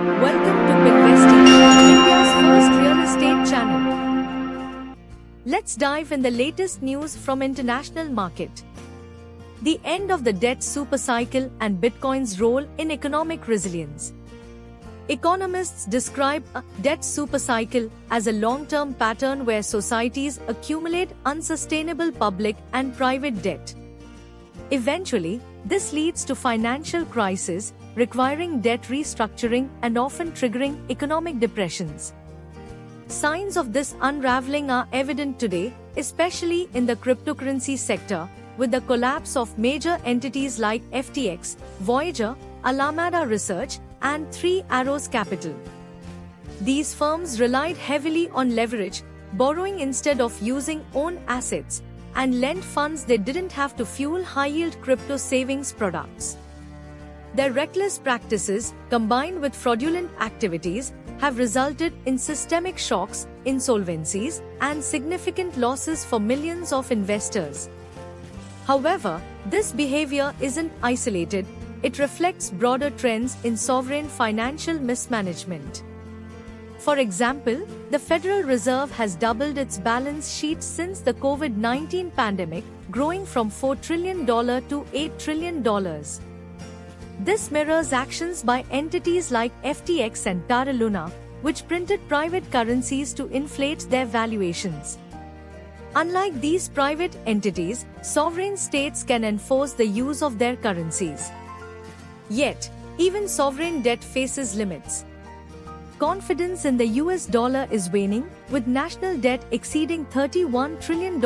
Welcome to Pinvesting, India's first real estate channel. Let's dive in the latest news from international market. The end of the debt supercycle and Bitcoin's role in economic resilience. Economists describe a debt supercycle as a long-term pattern where societies accumulate unsustainable public and private debt. Eventually, this leads to financial crises, requiring debt restructuring and often triggering economic depressions. Signs of this unraveling are evident today, especially in the cryptocurrency sector, with the collapse of major entities like FTX, Voyager, Alameda Research, and Three Arrows Capital. These firms relied heavily on leverage, borrowing instead of using own assets, and lent funds they didn't have to fuel high-yield crypto savings products. Their reckless practices, combined with fraudulent activities, have resulted in systemic shocks, insolvencies, and significant losses for millions of investors. However, this behavior isn't isolated, it reflects broader trends in sovereign financial mismanagement. For example, the Federal Reserve has doubled its balance sheet since the COVID-19 pandemic, growing from $4 trillion to $8 trillion. This mirrors actions by entities like FTX and Terra Luna, which printed private currencies to inflate their valuations. Unlike these private entities, sovereign states can enforce the use of their currencies. Yet, even sovereign debt faces limits. Confidence in the US dollar is waning, with national debt exceeding $31 trillion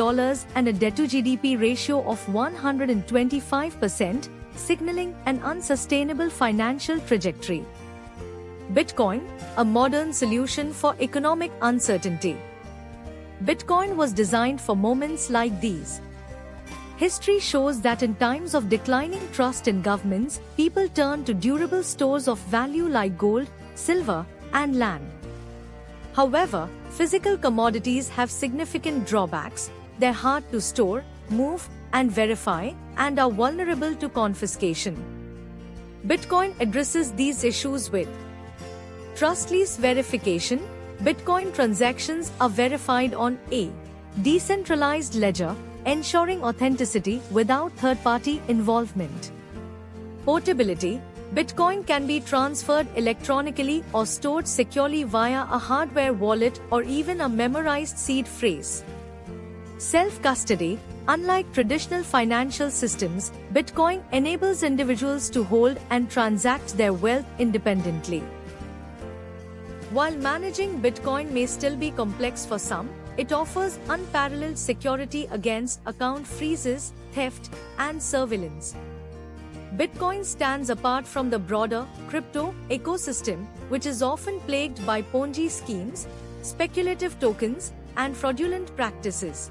and a debt-to-GDP ratio of 125%, signaling an unsustainable financial trajectory. Bitcoin, a modern solution for economic uncertainty. Bitcoin was designed for moments like these. History shows that in times of declining trust in governments, people turn to durable stores of value like gold, silver, and land. However, physical commodities have significant drawbacks. They're hard to store, move, and verify, and are vulnerable to confiscation. Bitcoin addresses these issues with trustless verification. Bitcoin transactions are verified on a decentralized ledger, ensuring authenticity without third-party involvement. Portability. Bitcoin can be transferred electronically or stored securely via a hardware wallet or even a memorized seed phrase. Self-custody. Unlike traditional financial systems, Bitcoin enables individuals to hold and transact their wealth independently. While managing Bitcoin may still be complex for some, it offers unparalleled security against account freezes, theft, and surveillance. Bitcoin stands apart from the broader crypto ecosystem, which is often plagued by Ponzi schemes, speculative tokens, and fraudulent practices.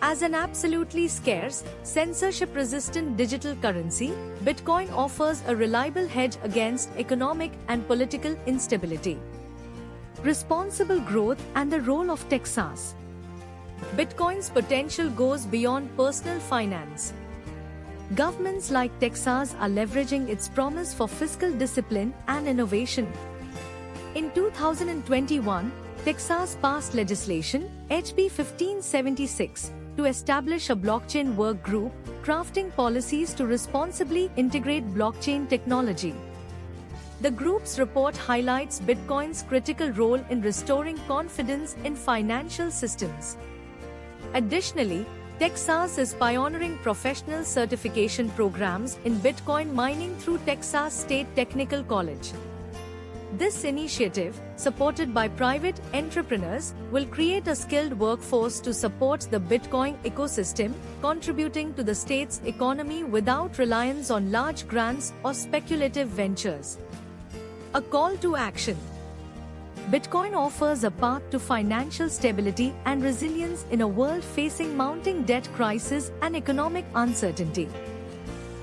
As an absolutely scarce, censorship-resistant digital currency, Bitcoin offers a reliable hedge against economic and political instability. Responsible growth and the role of Texas. Bitcoin's potential goes beyond personal finance. Governments like Texas are leveraging its promise for fiscal discipline and innovation. In 2021, Texas passed legislation, HB 1576, to establish a blockchain work group, crafting policies to responsibly integrate blockchain technology. The group's report highlights Bitcoin's critical role in restoring confidence in financial systems. Additionally, Texas is pioneering professional certification programs in Bitcoin mining through Texas State Technical College. This initiative, supported by private entrepreneurs, will create a skilled workforce to support the Bitcoin ecosystem, contributing to the state's economy without reliance on large grants or speculative ventures. A call to action. Bitcoin offers a path to financial stability and resilience in a world facing mounting debt crisis and economic uncertainty.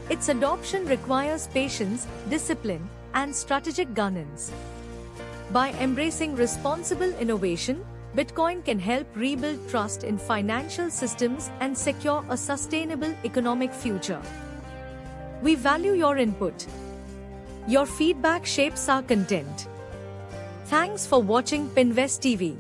Its adoption requires patience, discipline, and strategic governance. By embracing responsible innovation, Bitcoin can help rebuild trust in financial systems and secure a sustainable economic future. We value your input. Your feedback shapes our content. Thanks for watching Pinvest TV.